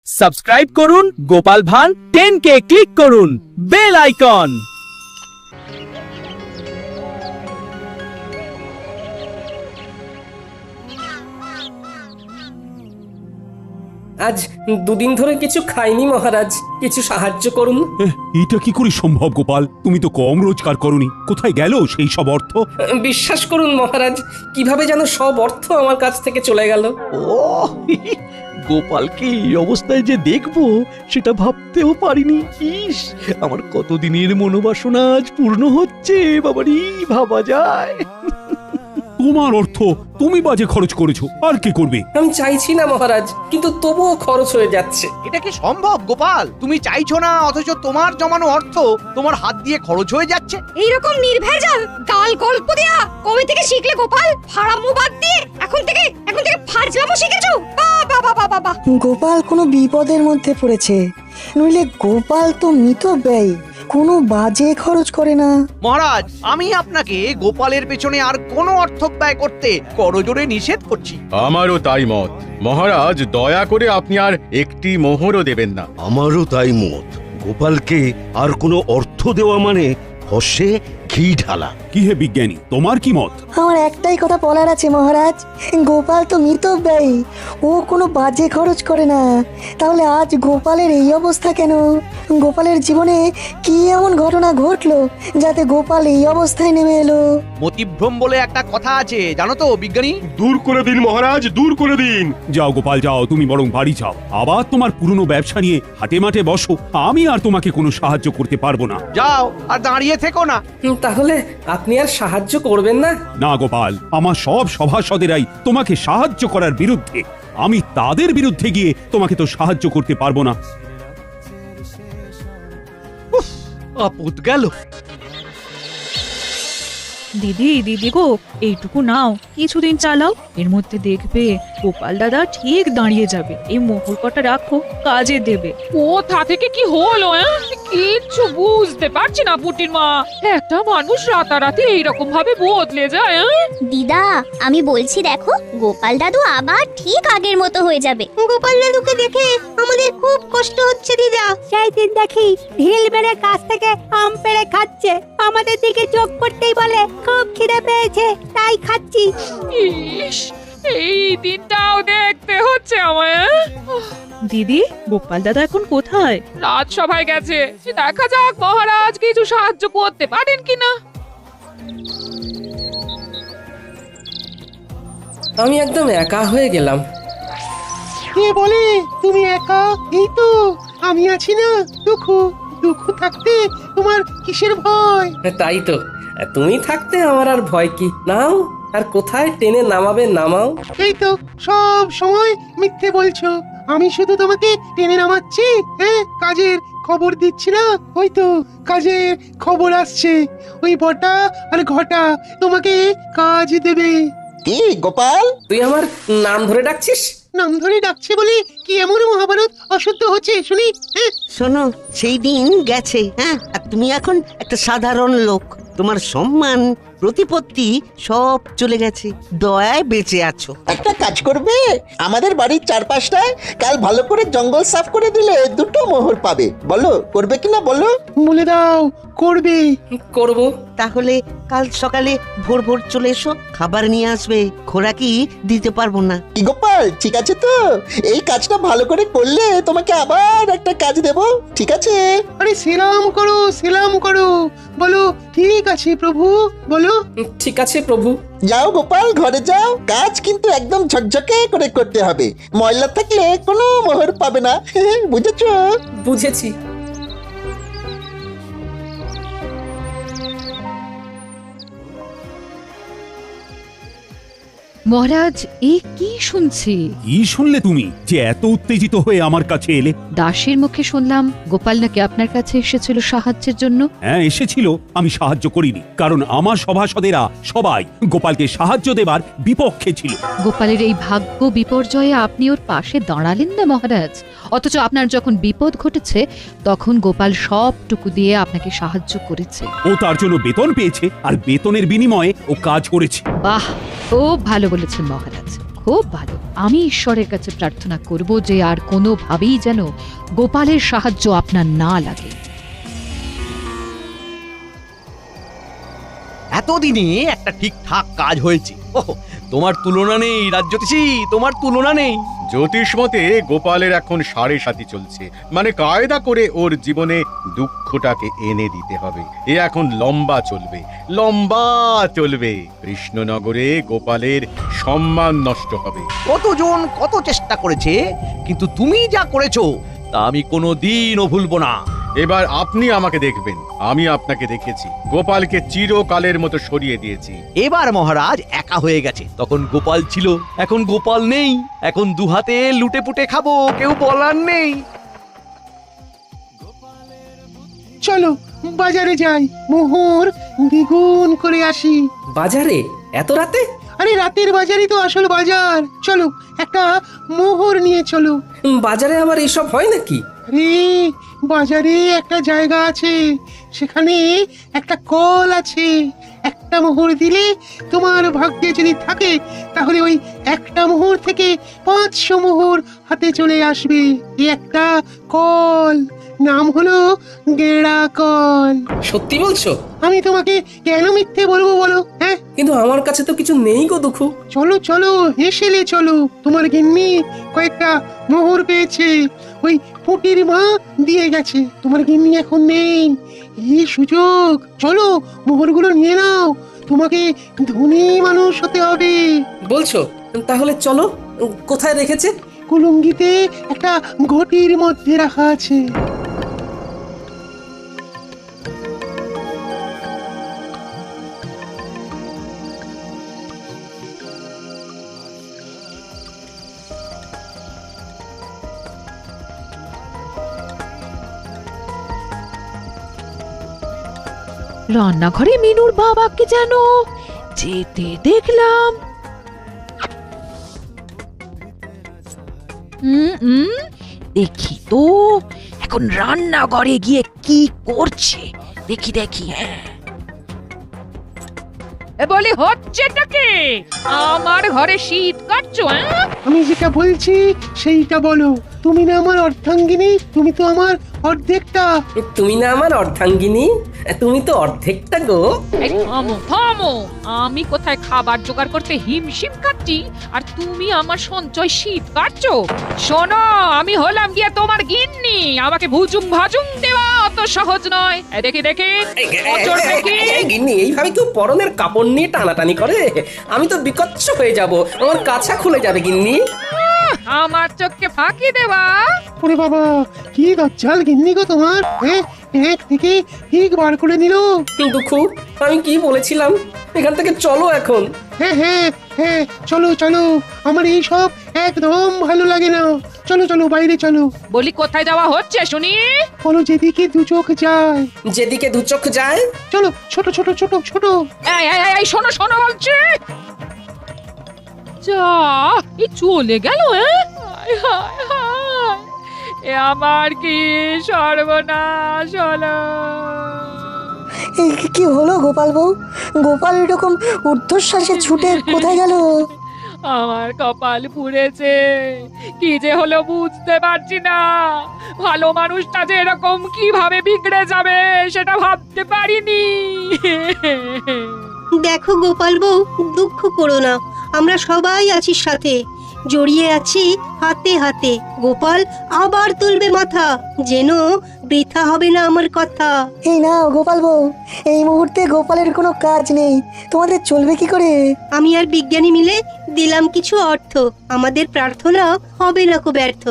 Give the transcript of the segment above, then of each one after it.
Subscribe করুন Gopal Bhar 10K click করুন bell icon. আজ দুদিন ধরে কিছু খাইনি মহারাজ, কিছু সাহায্য করুন। এটা কি করে সম্ভব গোপাল? তুমি তো কম রোজগার করনি, কোথায় গেল সেই সব অর্থ? বিশ্বাস করুন মহারাজ, কিভাবে যেন সব অর্থ আমার কাছ থেকে চলে গেল। ও গোপালকে এই অবস্থায় যে দেখবো সেটা ভাবতেও পারিনি। ইস, আমার কতদিনের মনোবাসনা আজ পূর্ণ হচ্ছে। বাবারি, ভাবা যায়? তোমার অর্থ তুমি বাজে খরচ করেছো, আর কি করবে? আমি চাইছি না মহারাজ, কিন্তু তবুও খরচ হয়ে যাচ্ছে। এটা কি সম্ভব গোপাল? তুমি চাইছো না অথচ তোমার জমানো অর্থ তোমার হাত দিয়ে খরচ হয়ে যাচ্ছে। এইরকম নির্ভেজাল গাল গল্প দেয়া কবে থেকে শিখলে গোপাল? ফাড়ামো বাদ দিয়ে এখন থেকে ফাজলামো শিখেছো? বাবা বাবা বাবা, গোপাল কোনো বিপদের মধ্যে পড়েছে, নইলে গোপাল তো মিতব্যয়ী, কোনো বাজে খরচ করে না। মহারাজ, আমি আপনাকে গোপালের পেছনে আর কোনো অর্থ ব্যয় করতে করজোড়ে নিষেধ করছি। আমারও তাই মত মহারাজ, দয়া করে আপনি আর একটি মোহরও দেবেন না। আমারও তাই মত। গোপালকে আর কোনো অর্থ দেওয়া মানে হসে ঘি ঢালা। কি হে বিজ্ঞানী, তোমার কি মত? আমার একটাই কথা বলার আছে মহারাজ, গোপাল তো মিতব্যয়ী, ও কোনো বাজে খরচ করে না। তাহলে আজ গোপালের এই অবস্থা কেন? গোপালের জীবনে কি এমন ঘটনা ঘটলো যাতে গোপাল এই অবস্থায় নেমে এলো? মতিভ্রম বলে একটা কথা আছে, জানো তো বিজ্ঞানী? দূর করে দিন মহারাজ, দূর করে দিন। যাও গোপাল যাও, তুমি বরং বাড়ি যাও, আবার তোমার পুরনো ব্যবসা নিয়ে হাটে মাঠে বসো। আমি আর তোমাকে কোনো সাহায্য করতে পারবো না। যাও, আর দাঁড়িয়ে থেকো না। তাহলে আপনি আর সাহায্য করবেন না? না গোপাল, আমার সব সভাসদেরাই তোমাকে সাহায্য করার বিরুদ্ধে। আমি তাদের বিরুদ্ধে গিয়ে তোমাকে তো সাহায্য করতে পারবো না। আপদ গেল। দিদি দিদি গো, এইটুকু নাও, কিছুদিন চালাও, এর মধ্যে দেখবে গোপাল দাদা ঠিক দাঁড়িয়ে যাবে। এই মোহর কটা রাখো, কাজে দেবে। কোথা থেকে কি হলো? কিচ্ছু বুঝতে পারছি না পুটির মা। একটা মানুষ রাতারাতি এইরকম ভাবে বদলে যায়। দিদা আমি বলছি দেখো, গোপাল দাদু আবার ঠিক আগের মতো হয়ে যাবে। গোপাল দাদুকে দেখে আমাদের খুব কষ্ট হচ্ছে দিদা। সেই দিন দেখি ঢিল মেরে কাছ থেকে আম পেড়ে খাচ্ছে, আমাদের দিকে চোখ করতেই বলে খুব খিদে পেয়েছে তাই খাচ্ছি। ইস, এই দিনটাও দেখতে হচ্ছে আমায়। দিদি, গোপাল দাদা এখন কোথায়? রাজসভায় গেছে, দেখা যাক মহারাজ কিছু সাহায্য করতে পারেন কিনা। আমি একদম একা হয়ে গেলাম। কে বলে তুমি একা? এই তো আমি আছি না। দুঃখ থাকতে তোমার কিসের ভয়? তাই তো, তুমি থাকতে আমার আর ভয় কি? নাও, আর কোথায় টেনে নামাবে নামাও। এই তো সব সময় মিথ্যে বলছো। আমি শুধু তোমাকে টেনে নামাচ্ছি, হ্যাঁ, কাজের খবর দিচ্ছি না। ওই তো কাজের খবর আসছে, ওই বটা আর ঘটা তোমাকে কাজ দেবে। কি গোপাল, তুই আমার নাম ধরে ডাকছিস? নাম ধরে ডাকছে বলে কি এমন মহাভারত অশুদ্ধ হচ্ছে শুনি? শোনো, সেই দিন গেছে, হ্যাঁ, আর তুমি এখন একটা সাধারণ লোক। তোমার সম্মান প্রতিপত্তি সব চলে গেছে, দয়ায় বেঁচে আছো। একটা কাজ করবে? আমাদের বাড়ির চারপাশটায় কাল ভালো করে জঙ্গল সাফ করে দিলে 2টো মোহর পাবে। বলো করবে কিনা বলো? বলে দাও, করবে। করব। তাহলে কাল সকালে ভোর ভোর চলে এসো, খাবার নিয়ে আসবে, খোরাকি দিতে পারবো না। কি গোপাল, ঠিক আছে তো? এই কাজটা ভালো করে করলে তোমাকে আবার একটা কাজ দেব, ঠিক আছে? আরে সেলাম করো, বলো ঠিক আছে প্রভু, বলো ঠিক আছে প্রভু। যাও গোপাল, ঘরে যাও। কাজ কিন্তু একদম ঝকঝকে করে করতে হবে, ময়লা থাকলে কোনো মোহর পাবে না। বুঝেছো? বুঝেছি। মহারাজ, এ কি শুনছি? কি শুনলে তুমি যে এত উত্তেজিত হয়ে আমার কাছে এলে? দাসের মুখে শুনলাম গোপাল নাকি আপনার কাছে এসেছিল সাহায্যের জন্য। হ্যাঁ এসেছিল, আমি সাহায্য করিনি, কারণ আমার সভাসদেরা সবাই গোপালকে সাহায্য দেবার বিপক্ষে ছিল। গোপালের এই ভাগ্য বিপর্যয়ে আপনি ওর পাশে দাঁড়ালেন না মহারাজ, অথচ আপনার যখন বিপদ ঘটেছে তখন গোপাল সবটুকু দিয়ে আপনাকে সাহায্য করেছে। ও তার জন্য বেতন পেয়েছে, আর বেতনের বিনিময়ে ও কাজ করেছে। বাহ, খুব ভালো বলেছেন মহারাজ, খুব ভালো। আমি ঈশ্বরের কাছে প্রার্থনা করব যে আর কোনোভাবেই যেন গোপালের সাহায্য আপনার না লাগে। এতদিনে একটা ঠিকঠাক কাজ হয়েছে। ওহ, তোমার তুলনা নেই রাজ্যতীশী, তোমার তুলনা নেই। জ্যোতিষ মতে গোপালের এখন সাড়ে সাথী চলছে, মানে কায়দা করে ওর জীবনে দুঃখটাকে এনে দিতে হবে। এ এখন লম্বা চলবে, লম্বা চলবে। কৃষ্ণনগরে গোপালের সম্মান নষ্ট হবে। কতজন কত চেষ্টা করেছে, কিন্তু তুমি যা করেছো তা আমি কোনোদিনও ভুলবো না। এবার আপনি আমাকে দেখবেন, আমি আপনাকে দেখেছি। গোপালকে চিরকালের মতো সরিয়ে দিয়েছি। এবার মহারাজ একা হয়ে গেছে, তখন গোপাল ছিল, এখন গোপাল নেই। এখন দুহাতে লুটে পুটে খাবো, কেউ বলার নেই। চলো বাজারে যাই, মোহর দ্বিগুণ করে আসি। বাজারে এত রাতে? আরে রাতের বাজারই তো আসল বাজার। চলো একটা মোহর নিয়ে চলো। বাজারে আবার এসব হয় নাকি? আরে বাজারে একটা জায়গা আছে, সেখানে একটা কল আছে। একটা মোহর দিলে তোমার ভাগ্যে যদি থাকে তাহলে ওই একটা মোহর থেকে 500 মোহর হাতে চলে আসবে। এই একটা কল, নাম হলো গেড়া কল। সত্যি বলছো? আমি তোমাকে কেন মিথ্যে বলবো বলো? হ্যাঁ, কিন্তু আমার কাছে তো কিছু নেই গো দুঃখু। চলো চলো হেসেলে চলো, তোমার গিন্নি কয়েকটা মোহর পেয়েছে, ওই পুটির মা দিয়ে গেছে। তোমার গিন্নি এখন নেই, এই সুযোগ। চলো মোহরগুলো নিয়ে নাও, তোমাকে ধনী মানুষ হতে হবে। বলছো? তাহলে চলো। কোথায় রেখেছে? কুলুঙ্গিতে একটা ঘটির মধ্যে রাখা আছে। রান্নাঘরে মিনুর বাবাকে যেন যেতে দেখলাম। দেখি তো এখন রান্নাঘরে গিয়ে কি করছে, দেখি দেখি। হ্যাঁ, বলি হচ্ছেটা কি? আমার ঘরে শীত কাটছো? আমি যেটা বলছি সেইটা বলো। তুমি না আমার অর্ধাঙ্গিনী, তুমি তো আমার অর্ধেকটা। তুমি না আমার অর্ধাঙ্গিনী, তুমি তো অর্ধেকটা গো। এই থামো থামো, আমি কোথায় খাবার জোগাড় করতে হিমশিম খাচ্ছি আর তুমি আমার সঞ্চয় শীত কাটছো? শোনো, আমি হলাম গিয়ে তোমার গিন্নি, আমাকে ভুজুং ভাজুং দেওয়া অত সহজ নয়। দেখি দেখি গিন্নি এইভাবে কেউ পরনের কাপড় নিয়ে টানাটানি করে? আমি তো বিকচ্ছ হয়ে যাব, আমার কাছা খুলে যাবে গিন্নি। আমার চোখকে ফাঁকি দেওয়া? ওরে বাবা, কি দজ্জাল গিন্নি গো তোমার। হ্যাঁ, এক থেকে ঠিক বার করে নিল। দুঃখু, আমি কি বলেছিলাম? এখান থেকে চলো এখন। হ্যাঁ হ্যাঁ হ্যাঁ, চলো চলো, আমার এই সব একদম ভালো লাগে না। চলো চলো বাইরে চলো। বলি কোথায় যাওয়া হচ্ছে শুনি? বলো যেদিকে দু চোখ যায়। যেদিকে দু চোখ যায়? চলো, ছোট ছোট ছোট ছোট। এই শোনো শোনো বলছি। যা, এই চলে গেল। এ আমার কি সর্বনাশ হলো। কি হলো গোপাল বউ? গোপাল এরকম ঊর্ধ্বশ্বাসে ছুটে কোথায় গেল? আমার কপাল পুড়েছে, কি যে হলো বুঝতে পারছি না। ভালো মানুষটা যে এরকম কিভাবে বিগড়ে যাবে সেটা ভাবতে পারিনি। দেখো গোপাল বউ, দুঃখ করো না, আমরা সবাই আছি সাথে, জড়িয়ে আছি হাতে হাতে। গোপাল আবার তুলবে মাথা, যেন বৃথা হবে না আমার কথা। এই নাও গোপাল বউ, এই মুহূর্তে গোপালের কোনো কাজ নেই, তোমাদের চলবে কি করে? আমি আর বিজ্ঞানী মিলে দিলাম কিছু অর্থ, আমাদের প্রার্থনা হবে না কো ব্যর্থ।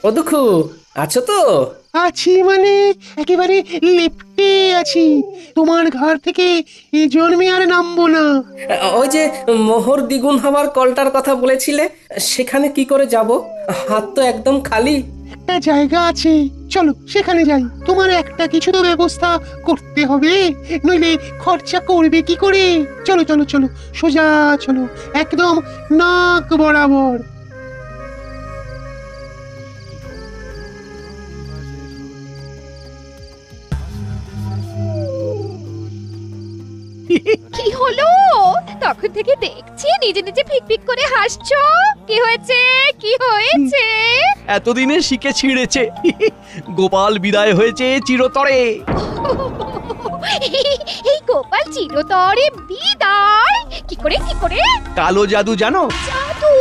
ও দুঃখু, আছো তো? আছি মানে একেবারে লেপ্টে আছি। তোমার ঘর থেকে এ জন্মে আর নামবো না। ওই যে মোহর দ্বিগুণ হওয়ার কলটার কথা বলেছিলে, সেখানে কি করে যাব? হাত তো একদম খালি। একটা জায়গা আছে, চলো সেখানে যাই। তোমার একটা কিছু তো ব্যবস্থা করতে হবে, নইলে খরচা করবে কি করে? চলো চলো চলো, সোজা চলো, একদম নাক বরাবর। কি হলো? তখন থেকে দেখছি নিজে নিজে ফিক করে হাসছো। কি হয়েছে? কি হয়েছে? এতদিনে শিখে ছিঁড়েছে। গোপাল বিদায় হয়েছে চিরতরে। এই গোপাল চিরতরে বিদায়? কি করে কি করে? কালো জাদু জানো? জাদু?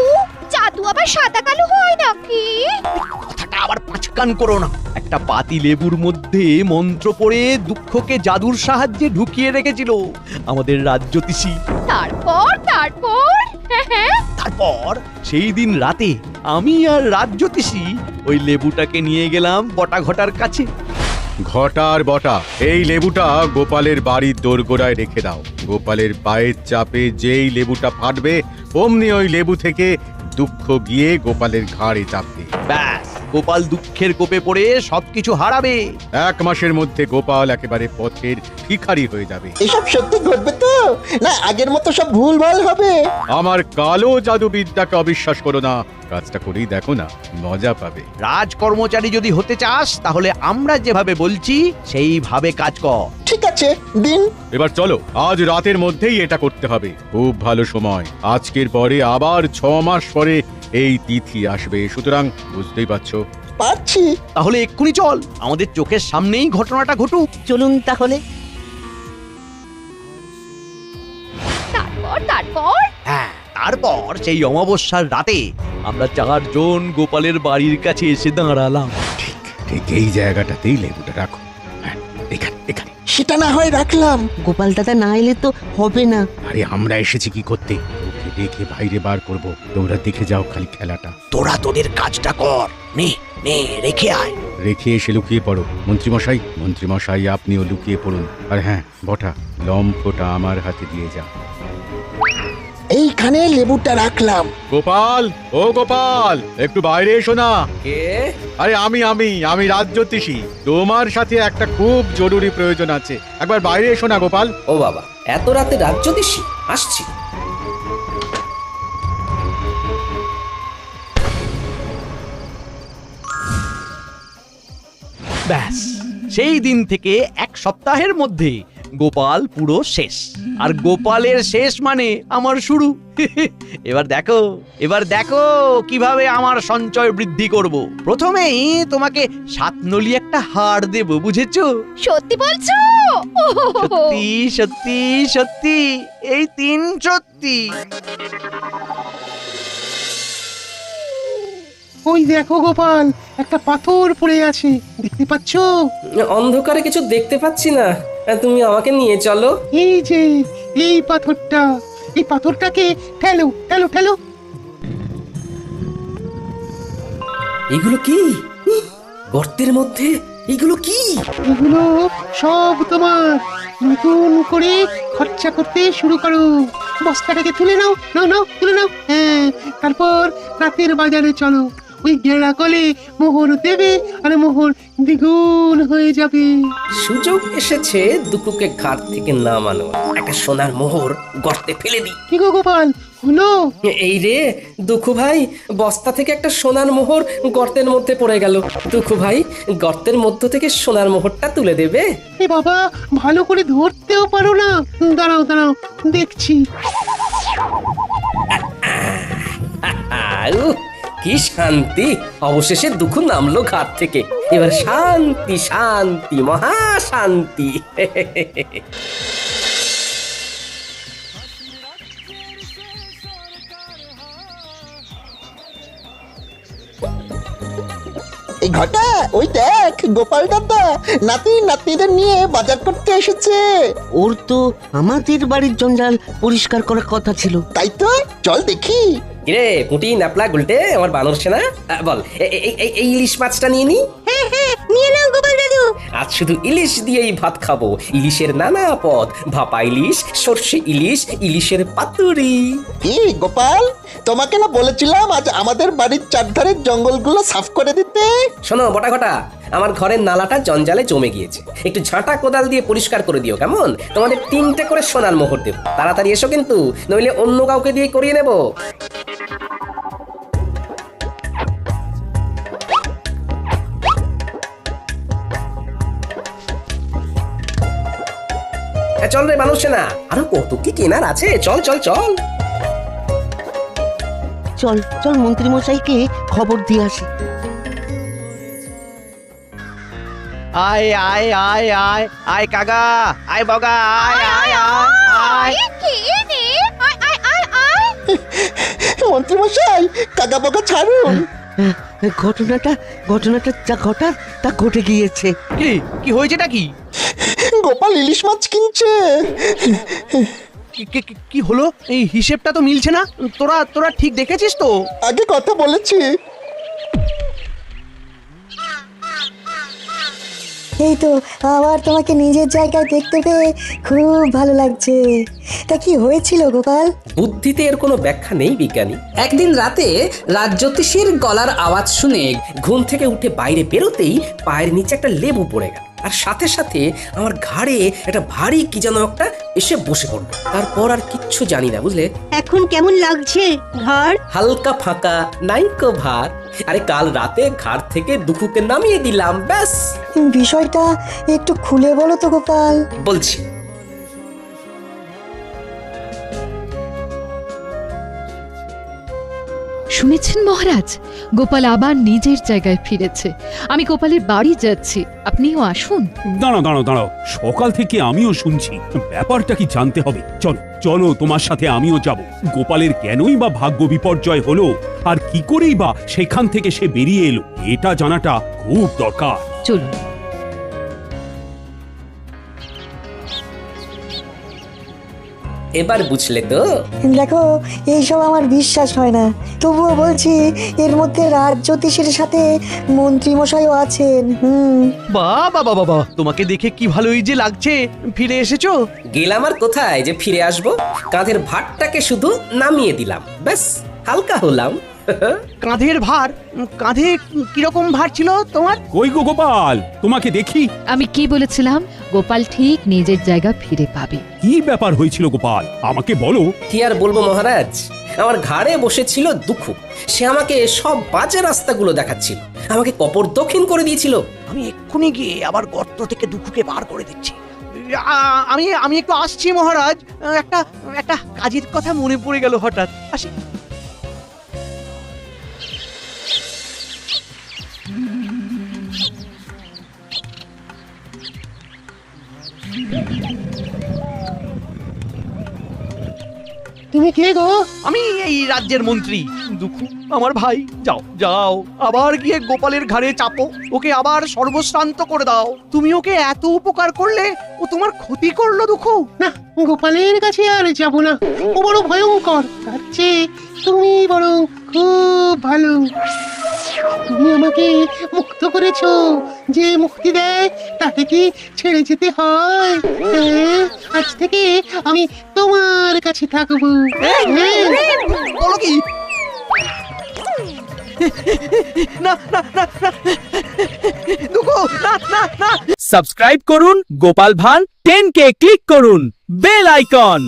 জাদু আবার সাদা কালো হয় নাকি? কথাটা আবার পাঁচকান করো না। একটা পাতি লেবুর মধ্যে মন্ত্র পড়ে দুঃখকে জাদুর সাহায্যে ঢুকিয়ে রেখেছিল আমাদের রাজ্যতীষী। তারপর তারপর সেই দিন রাতে আমি আর রাজ্যতীষী ওই লেবুটাকে নিয়ে গেলাম বটাঘটার কাছে। ঘটার বটা, এই লেবুটা গোপালের বাড়ির দোরগোড়ায় রেখে দাও। গোপালের পায়ের চাপে যেই লেবুটা ফাটবে অমনি ওই লেবু থেকে দুঃখ গিয়ে গোপালের ঘাড়ে চাপবে। ব্যাস, গোপাল দুঃখের কোপে পড়ে সবকিছু হারাবে। 1 মাসের মধ্যে গোপাল একেবারে পথের ভিখারি হয়ে যাবে। এসব সত্যি ঘটবে তো, না আগের মতো সব ভুলভাল হবে? আমার কালো জাদুবিদ্যাকে অবিশ্বাস করো না, কাজটা করেই দেখো না, মজা পাবে। রাজ কর্মচারী যদি হতে চাস তাহলে আমরা যেভাবে বলছি সেইভাবে কাজ কর। ঠিক আছে, দিন। এবার চলো, আজ রাতের মধ্যেই এটা করতে হবে। খুব ভালো সময়, আজকের পরে আবার 6 মাস পরে এই তিথি আসবে, সুতরাং বুঝতেই পারছো। পারছি। তাহলে এক্ষুনি চল, আমাদের চোখের সামনেই ঘটনাটা ঘটুক। চলুন তাহলে। তারপর হ্যাঁ, তারপর সেই অমাবস্যার রাতে আমরা 4 জন গোপালের বাড়ির কাছে এসে দাঁড়ালাম। ঠিক এই জায়গাটাতেই লেবুটা রাখো। হ্যাঁ, এখানে। সেটা না হয় রাখলাম। গোপাল দাদা না এলে তো হবে না। আরে আমরা এসেছি কি করতে? ওকে ডেকে বাইরে বার করব, তোমরা দেখে যাও খালি খেলাটা। তোরা তোদের কাজটা কর। নে রেখে আয়। রেখে এসে লুকিয়ে পড়ো। মন্ত্রীমশাই আপনিও লুকিয়ে পড়ুন। আর হ্যাঁ বটা, লম্ফটা আমার হাতে দিয়ে যা। এইখানে লেবুটা রাখলাম। গোপাল, ও গোপাল, একটু বাইরে এসো না। কে? আরে আমি রাজ্যতীষী। তোমার সাথে একটা খুব জরুরি প্রয়োজন আছে, একবার বাইরে এসো না গোপাল। ও বাবা, এত রাতে রাজ্যতীষী? আসছি। ব্যাস, সেই দিন থেকে 1 সপ্তাহের মধ্যে গোপাল পুরো শেষ। আর গোপালের শেষ মানে আমার শুরু। এবার দেখো কিভাবে আমার সঞ্চয় বৃদ্ধি করব। প্রথমেই তোমাকে 7 নলি একটা হাড় দেব, বুঝেছো? সত্যি বলছো? সত্যি, এই 3 সত্যি। ওই দেখো গোপাল, একটা পাথর পড়ে আছে, দেখতে পাচ্ছ? অন্ধকারে কিছু দেখতে পাচ্ছি না, তুমি আমাকে নিয়ে চলো। এই যে এই পাথরটা, এই পাথরটাকে ঠেলো ঠেলো ঠেলো। এগুলো কি? গর্তের মধ্যে এগুলো কি? এগুলো সব তোমার। নতুন করে খরচা করতে শুরু করো। বস্তাটাকে তুলে নাও তুলে নাও। হ্যাঁ, তারপর রাতের বাজারে চলো। ওই গেড়া কলে মোহর দেবে, আর মোহর দ্বিগুণ হয়ে যাবে। সুযোগ এসেছে দুকুকে ঘাট থেকে নামানো। একটা সোনার মোহর গর্তে ফেলে দিই। কি গো গোপাল, হলো? এই রে দুঃখু ভাই, বস্তা থেকে একটা সোনার মোহর গর্তের মধ্যে পড়ে গেল। দুঃখু ভাই, গর্তের মধ্য থেকে সোনার মোহরটা তুলে দেবে? এ বাবা, ভালো করে ধরতেও পারো না। দাঁড়াও দেখছি। কি শান্তি! অবশেষে দুঃখ নামলো ঘাট থেকে। এবার শান্তি, মহা শান্তি। এই ঘটা, ওই দেখ গোপাল দাদা নাতিদের নিয়ে বাজার করতে এসেছে। ওর তো আমাদের বাড়ির জঞ্জাল পরিষ্কার করার কথা ছিল। তাই তো, চল দেখি। কিরে পুটি, ন্যাপলা, গুলটে, আমার বানর সেনা, বল এই ইলিশ মাছটা নিয়ে নি। হ্যাঁ নিয়ে নাও গোপাল দাদু। আজ শুধু ইলিশ দিয়েই ভাত খাবো। ইলিশের নানা পদ, ভাপা ইলিশ, সর্ষে ইলিশ, ইলিশের পাতুরি। কি গোপাল, তোমাকে না বলেছিলাম আজ আমাদের বাড়ির চারধারের জঙ্গলগুলো সাফ করে দিতে? শোনো বটা ঘটা, আমার ঘরের নালাটা জঞ্জালে জমে গিয়েছে, একটু ঝাঁটা কোদাল দিয়ে পরিষ্কার করে দিও কেমন? তোমাদের 3টে করে সোনার মোহর দেব, তাড়াতাড়ি এসো কিন্তু, নইলে অন্য কাউকে দিয়ে করিয়ে নেব। চল রে মানুষ না, আরো কত কি কেনার আছে, চল চল চল। চল চল মন্ত্রী মশাইকে খবর দিয়ে আসি। আয় আয় আয় আয় আয় কাকা, আয় বগা, আয় আয় আয় আয়। মন্ত্রী মশাই, কাকা বাকা ছাড়ুন। ঘটনাটা যা ঘটার তা ঘটে গিয়েছে। কি হয়েছেটা কি? গোপাল ইলিশ মাছ কিনছে। কি হলো? এই হিসেবটা তো মিলছে না। তোরা ঠিক দেখেছিস তো? আগে কথা বলেছি। এই তো আবার তোমাকে নিজের জায়গায় দেখতে পেয়ে খুব ভালো লাগছে। তা কি হয়েছিল গোপাল? বুদ্ধিতে এর কোনো ব্যাখ্যা নেই বিজ্ঞানী। একদিন রাতে রাজজ্যোতিষীর গলার আওয়াজ শুনে ঘুম থেকে উঠে বাইরে বেরোতেই পায়ের নিচে একটা লেবু পড়ে গেল, আর সাথে সাথে আমার ঘাড়ে একটা ভারী কি যেন একটা এসে বসে পড়লো। তারপর আর কিচ্ছু জানি না, বুঝলে। এখন কেমন লাগছে ঘাড়? হালকা ফাঁকা, নাইকো ভার। আরে কাল রাতে ঘাড় থেকে দুঃখকে নামিয়ে দিলাম, ব্যাস। বিষয়টা একটু খুলে বলো তো গোপাল। বলছি। শুনেছেন মহারাজ, গোপাল আবার নিজের জায়গায় ফিরেছে। আমি গোপালের বাড়ি যাচ্ছি, আপনিও আসুন। দাঁড়াও দাঁড়াও দাঁড়াও, সকাল থেকে আমিও শুনছি, ব্যাপারটা কি জানতে হবে। চলো চলো, তোমার সাথে আমিও যাব। গোপালের কেনই বা ভাগ্য বিপর্যয় হলো, আর কি করেই বা সেখান থেকে সে বেরিয়ে এলো, এটা জানাটা খুব দরকার। চলুন। এবার বুঝলে তো? দেখো, এইসব আমার বিশ্বাস হয় না, তবুও বলছি এর মধ্যে রাজজ্যোতিষের সাথে মন্ত্রী মশাইও আছেন। বাবা বাবা, তোমাকে দেখে কি ভালোই যে লাগছে। ফিরে এসেছো? গেলাম আর কোথায় যে ফিরে আসবো, কাঁধের ভারটাকে শুধু নামিয়ে দিলাম, ব্যাস, হালকা হলাম। কাঁধের ভার? কাঁধে কিরকম ভার ছিল তোমার? কই গো গোপাল, তোমাকে দেখি। আমি কি বলেছিলাম? গোপাল ঠিক নিজের জায়গা ফিরে পাবে। কি ব্যাপার হয়েছিল গোপাল, আমাকে বলো। কি আর বলবো মহারাজ, আমার ঘাড়ে বসেছিল দুঃখ। সে আমাকে সব বাজে রাস্তাগুলো দেখাচ্ছিল, আমাকে কপর দক্ষিণ করে দিয়েছিল। আমি এক্ষুনি গিয়ে আবার গর্ত থেকে দুঃখকে বার করে দিচ্ছি। আমি একটু আসছি মহারাজ, একটা কাজের কথা মনে পড়ে গেল হঠাৎ, আসি। তুমি কে গো? আমি এই রাজ্যের মন্ত্রী দুঃখ, আমার ভাই। যাও যাও, আবার গিয়ে গোপালের ঘাড়ে চাপো, ওকে আবার সর্বশ্রান্ত করে দাও। তুমি ওকে এত উপকার করলে, ও তোমার ক্ষতি করলো দুঃখ। না, গোপালের কাছে আর যাব না, ও বড় ভয়ঙ্কর। তার চেয়ে তুমি বরং খুব ভালো। তুমি আমাকে মুক্ত করেছো, যে মুক্তি দেয় তাকে কি ছেড়ে যেতে হয়? আজ থেকে আমি তোমার কাছে থাকবো। বলো কি? না না না না, দুঃখ, না না না। সাবস্ক্রাইব করুন গোপাল ভাঁড় 10কে ক্লিক করুন বেল আইকন।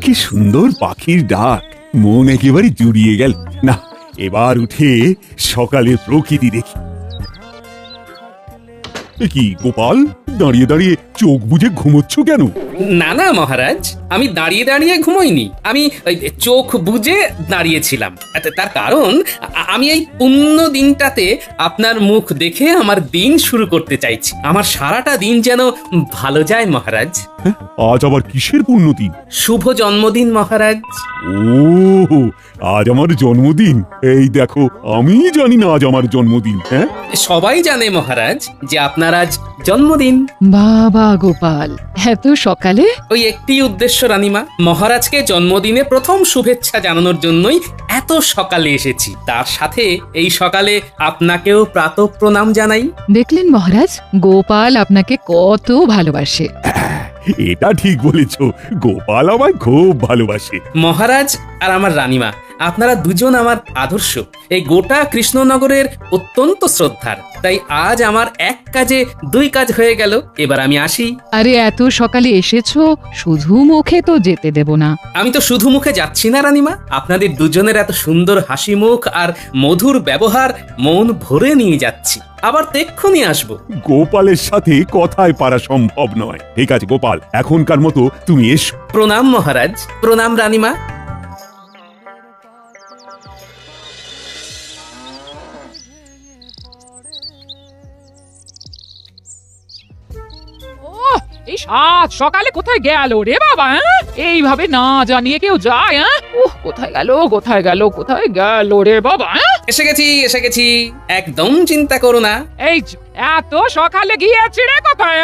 কি সুন্দর পাখির ডাক, মন একেবারে জুড়িয়ে গেল। না, এবার উঠে সকালের প্রকৃতি দেখি। কি গোপাল, দাঁড়িয়ে দাঁড়িয়ে চোখ বুজে ঘুমোচ্ছ কেন? না না মহারাজ, আমি দাঁড়িয়ে দাঁড়িয়ে ঘুমোইনি, আমি চোখ বুজে দাঁড়িয়েছিলাম। তার কারণ আমি এই পুণ্য দিনটাতে আপনার মুখ দেখে আমার দিন শুরু করতে চাইছি। আমার সারাটা দিন যেন ভালো যায় মহারাজ। আজ আবার কিসের পুণ্যদিন? শুভ জন্মদিন মহারাজ। ও, আজ আমার জন্মদিন? এই দেখো, আমি জানি না আজ আমার জন্মদিন। হ্যাঁ, সবাই জানে মহারাজ যে আপনার আজ জন্মদিন। বাবা গোপাল, এত সকালে? ওই একটি উদ্দেশ্য রানীমা, মহারাজকে জন্মদিনে প্রথম শুভেচ্ছা জানানোর জন্যই এত সকালে এসেছি। তার সাথে এই সকালে আপনাকেও প্রাতঃ প্রণাম জানাই। দেখলেন মহারাজ, গোপাল আপনাকে কত ভালোবাসে। এটা ঠিক বলেছো, গোপাল আমায় খুব ভালোবাসে। মহারাজ আর আমার রানীমা, আপনারা দুজন আমার আদর্শ, এই গোটা কৃষ্ণনগরের অত্যন্ত শ্রদ্ধার। তাই আজ আমার এক কাজে দুই কাজ হয়ে গেল। এবার আমি আসি। আরে এত সকালে এসেছো, শুধু মুখে তো যেতে দেব না। আমি তো শুধু মুখে যাচ্ছি না রানীমা, আপনাদের দুজনের এত সুন্দর হাসি মুখ আর মধুর ব্যবহার মন ভরে নিয়ে যাচ্ছি। আবার তেক্ষুনি আসবো। গোপালের সাথে কথায় পারা সম্ভব নয়। ঠিক আছে গোপাল, এখনকার মতো তুমি এসো। প্রণাম মহারাজ, প্রণাম রানীমা। এই সাত সকালে কোথায় গেল রে বাবা? এইভাবে না জানিয়ে কেউ যায়? কোথায় গেল কোথায় গেল কোথায় গেল রে বাবা? এসে গেছি, এসে গেছি, একদম চিন্তা করো না। এই এত সকালে গিয়েছি রে কোথায়?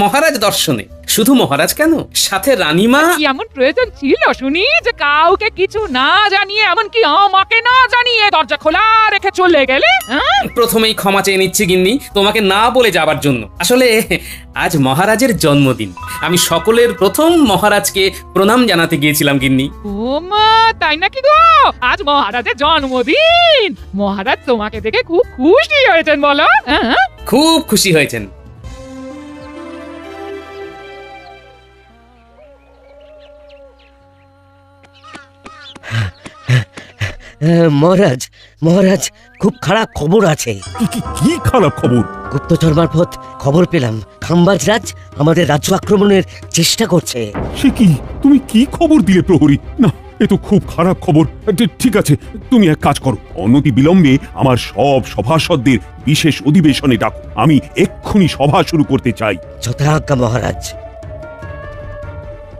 মহারাজ দর্শনে। শুধু মহারাজ কেন, সাথে রানীমা। কি এমন প্রয়োজন ছিল শুনি যে কাউকে কিছু না জানিয়ে, এমনকি আমাকে না জানিয়ে দরজা খোলা রেখে চলে গেলে? প্রথমেই ক্ষমা চেয়ে নিচ্ছি গিন্নি, তোমাকে না বলে যাবার জন্য। আসলে আজ মহারাজের জন্মদিন, আমি সকলের প্রথম মহারাজকে প্রণাম জানাতে গিয়েছিলাম গিন্নি। ও মা, তাই নাকি গো? আজ মহারাজের জন্মদিন। মহারাজ তোমাকে দেখে খুব খুশি হয়েছেন বলো? খুব খুশি হয়েছেন। মহারাজ, মহারাজ, খুব খারাপ খবর আছে। কি খারাপ খবর? গুপ্তচর মারফত খবর পেলাম খাম্বাজ রাজ আমাদের রাজ্য আক্রমণের চেষ্টা করছে। সে কি? তুমি কি খবর দিলে প্রহরী? না, এ তো খুব খারাপ খবর। ঠিক আছে, তুমি এক কাজ করো, অনতি বিলম্বে আমার সব সভাসদদের বিশেষ অধিবেশনে ডাকো। আমি এক্ষুনি সভা শুরু করতে চাই। যথাজ্ঞা মহারাজ।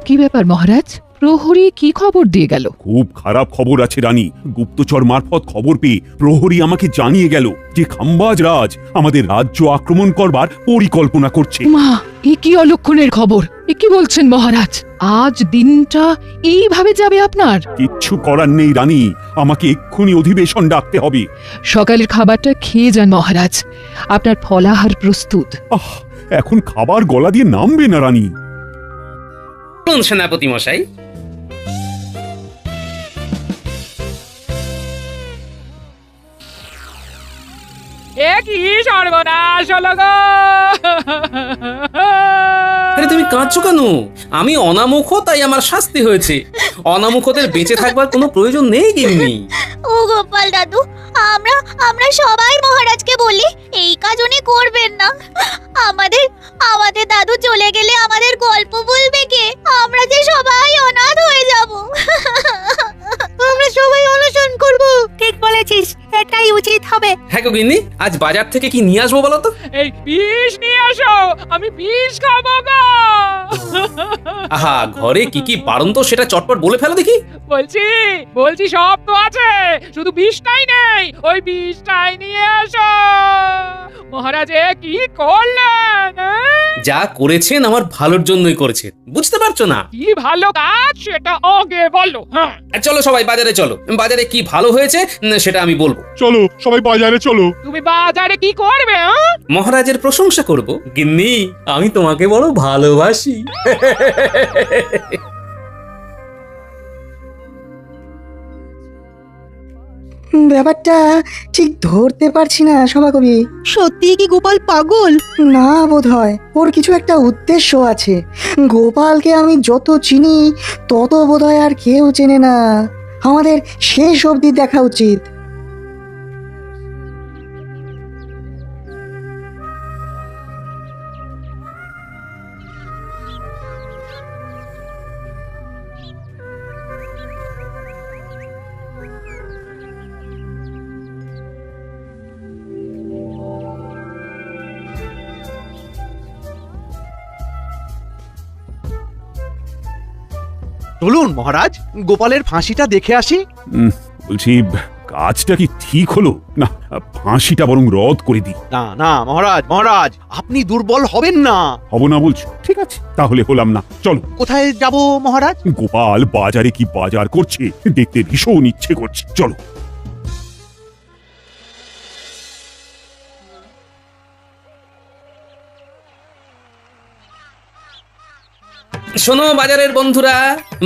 কি ব্যাপার মহারাজ? প্রহরী কি খবর দিয়ে গেল? খুব খারাপ খবর আছে রানী। গুপ্তচর মারফত খবর পেয়ে প্রহরী আমাকে জানিয়ে গেল যে খাম্বাজ রাজ আমাদের রাজ্য আক্রমণ করবার পরিকল্পনা করছে। মা, এ কি অলক্ষণের খবর? এ কি বলছেন মহারাজ? আজ দিনটা এইভাবে যাবে আপনার? কিচ্ছু করার নেই রানী, আমাকে এক্ষুনি অধিবেশন ডাকতে হবে। সকালের খাবারটা খেয়ে যান মহারাজ, আপনার ফলাহার প্রস্তুত। এখন খাবার গলা দিয়ে নামবে না রানী। সেনাপতি মশাই, এ কি সর্বনাশ হলো গো! আরে তুমি কাঁদছো কেন? আমি অনামুখ, তাই আমার শাস্তি হয়েছে। অনামুখদের বেঁচে থাকবার কোনো প্রয়োজন নেই গিন্নি। ও গোপাল দাদু, আমরা আমরা সবাই মহারাজকে বলি এই কাজ উনি করবেন না। আমাদের আমাদের দাদু চলে গেলে আমাদের গল্প বলবে কে? আমরা যে সবাই অনাথ হয়ে যাব। আমরা সবাই অনশন করব। ঠিক বলেছিস, এটাই উচিত হবে। হ্যাঁ গো গিন্নি, আজ বাজার থেকে কি নিয়ে আসবো বলো তো? এই বিষ নিয়ে আসো, আমি বিষ খাবো গো। আহা, ঘরে কি কি বারণ তো সেটা চটপট বলে ফেলো দেখি। বলছি সব তো আছে, শুধু বিষটাই নেই। ওই বিষটাই নিয়ে আসো। মহারাজে কি করলেন? যা করেছেন আমার ভালোর জন্যই করেছেন, বুঝতে পারছো না? কি ভালো কাজ সেটা আগে বলো। চলো সবাই বাজারে চলো, বাজারে কি ভালো হয়েছে সেটা আমি বলবো। চলো সবাই বাজারে চলো। তুমি বাজারে কি করবে? মহারাজের প্রশংসা করব। গিন্নি, আমি তোমাকে বড় ভালোবাসি। ব্যাপারটা ঠিক ধরতে পারছি না সভাকবি। সত্যি কি গোপাল পাগল? না, বোধ হয় ওর কিছু একটা উদ্দেশ্য আছে। গোপালকে আমি যত চিনি তত বোধ হয় আর কেউ চেনে না। আমাদের শেষ অবধি দেখা উচিত। চলুন মহারাজ, গোপালের ফাঁসিটা দেখে আসি। বলছি, কাজটা কি ঠিক হলো না? ফাঁসিটা বরং রদ করে দিই। না না মহারাজ, মহারাজ আপনি দুর্বল হবেন না। হব না বলছো? ঠিক আছে, তাহলে হলাম না। চলো। কোথায় যাব মহারাজ? গোপাল বাজারে কি বাজার করছে দেখতে ভীষণ ইচ্ছে করছে, চলো। শোনো বাজারের বন্ধুরা,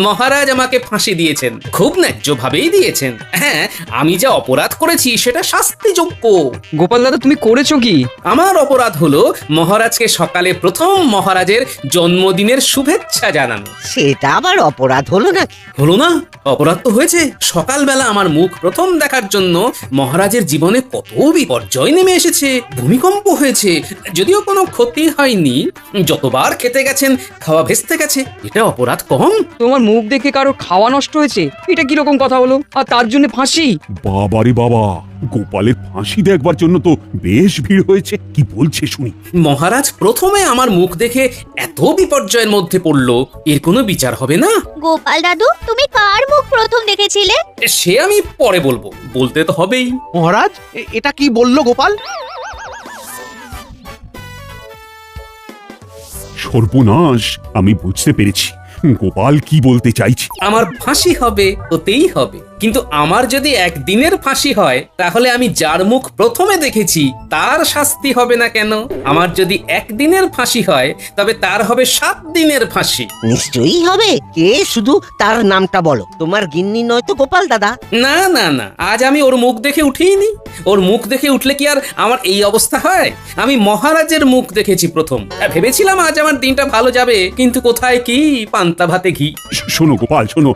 মহারাজ আমাকে ফাঁসি দিয়েছেন, খুব ন্যায্যভাবেই দিয়েছেন। হ্যাঁ, আমি যা অপরাধ করেছি সেটা শাস্তিযোগ্য। গোপাল দাদা তুমি করেছো কি? আমার অপরাধ হলো মহারাজকে সকালে প্রথম মহারাজের জন্মদিনের শুভেচ্ছা জানানো। সেটা আবার অপরাধ হলো নাকি? হলো না? অপরাধ তো হয়েছে। সকালবেলা আমার মুখ প্রথম দেখার জন্য মহারাজের জীবনে কত বিপর্যয় নেমে এসেছে, ভূমিকম্প হয়েছে, যদিও কোনো ক্ষতি হয়নি। যতবার খেতে গেছেন খাওয়া ভেস্তে গেছে, এটা অপরাধ কম? তোমার মুখ দেখে কারো খাওয়া নষ্ট হয়েছে, এটা কিরকম কথা হলো? আর তার জন্য ফাঁসি? বাবারে বাবা, গোপালের ফাঁসি দেখবার জন্য তো বেশ ভিড় হয়েছে। কি বলছে শুনি। মহারাজ প্রথমে আমার মুখ দেখে এত বিপর্যয়ের মধ্যে পড়লো, এর কোনো বিচার হবে না? গোপাল দাদু, তুমি কার মুখ প্রথম দেখেছিলে? সে আমি পরে বলবো, বলতে তো হবেই। মহারাজ এটা কি বললো গোপাল? সর্বনাশ, আমি বুঝতে পেরেছি গোপাল কি বলতে চাইছে। আমার ফাঁসি হবে, ওতেই হবে, কিন্তু আমার যদি একদিনের ফাঁসি হয় তাহলে আমি যার মুখ প্রথমে দেখেছি তার শাস্তি হবে না কেন? আমার যদি একদিনের ফাঁসি হয় তবে তার হবে 7 দিনের ফাঁসি। নিশ্চয়ই হবে। কে, শুধু তার নামটা বলো। তোমার গিন্নি নয় তো গোপাল দাদা? না না না, আজ আমি ওর মুখ দেখে উঠিনি। ওর মুখ দেখে উঠলে কি আর আমার এই অবস্থা হয়? আমি মহারাজের মুখ দেখেছি প্রথম। ভেবেছিলাম আজ আমার দিনটা ভালো যাবে, কিন্তু কোথায় কি, পান্তা ভাতে ঘি। শোনো গোপাল, শোনো,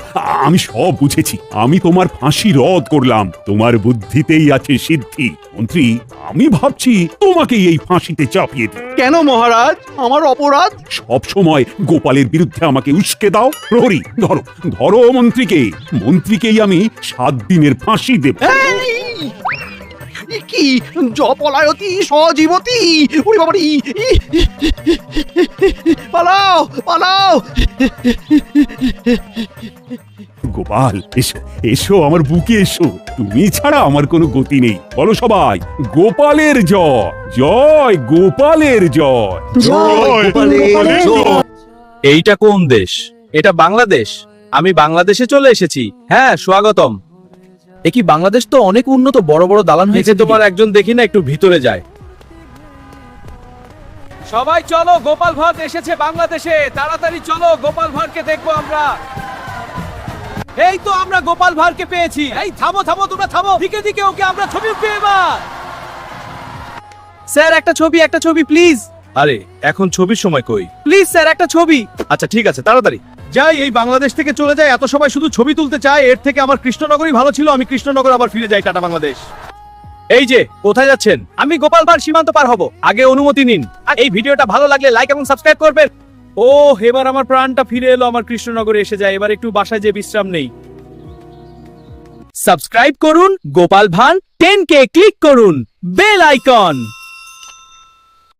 আমি সব বুঝেছি। আমি তোমার ফাঁসি রদ করলাম। তোমার বুদ্ধিতেই আছে সিদ্ধি। মন্ত্রী, আমি ভাবছি তোমাকে এই ফাঁসিতে চাপিয়ে দিই। কেন মহারাজ, আমার অপরাধ? সব সময় গোপালের বিরুদ্ধে আমাকে উস্কে দাও। প্রহরী, ধরো ধরো মন্ত্রীকে। মন্ত্রীকেই আমি 7 দিনের ফাঁসি দেব। কি জপলায়তি সজীবতি! ওরে বাবারে, পালাও পালাও! গোপাল, এসো এসো, আমার বুকে এসো। তুমি ছাড়া আমার কোনো গতি নেই। বলো সবাই, গোপালের জয়, জয় গোপালের জয়। জয় গোপালের জয়। এইটা কোন দেশ? এটা বাংলাদেশ। আমি বাংলাদেশে চলে এসেছি। হ্যাঁ, স্বাগতম। এ কি বাংলাদেশ তো অনেক উন্নত, বড় বড় দালান হয়েছে। তোমার একজন দেখি না একটু ভিতরে যায়। সবাই চলো, গোপাল ভাঁড় এসেছে বাংলাদেশে। তাড়াতাড়ি চলো, গোপাল ভাঁড়কে দেখবো আমরা। এই তো আমরা গোপাল ভাঁড়কে পেয়েছি। এই থামো থামো, তোমরা থামো, দিকে দিকে ওকে আমরা ছবি উঠবে এবার। স্যার একটা ছবি প্লিজ। আরে এখন ছবির সময় কই? প্লিজ স্যার একটা ছবি। আচ্ছা ঠিক আছে, তাড়াতাড়ি যাই। এই বাংলাদেশ থেকে চলে যায়, এত সবাই শুধু ছবি তুলতে চায়। এর থেকে আমার কৃষ্ণনগরই ভালো ছিল। আমি কৃষ্ণনগর আবার ফিরে যাই। টাটা বাংলাদেশ। এই যে, কোথায় যাচ্ছেন? আমি গোপাল ভাঁড় সীমান্ত পার হব, আগে অনুমতি নিন। আর এই ভিডিওটা ভালো লাগলে লাইক এবং সাবস্ক্রাইব করবেন। ও, এবার আমার প্রাণটা ফিরে এলো। আমার কৃষ্ণনগরে এসে যায়। এবার একটু বাসায় যে বিশ্রাম নেই। সাবস্ক্রাইব করুন গোপাল ভাঁড় 10K, ক্লিক করুন বেল আইকন।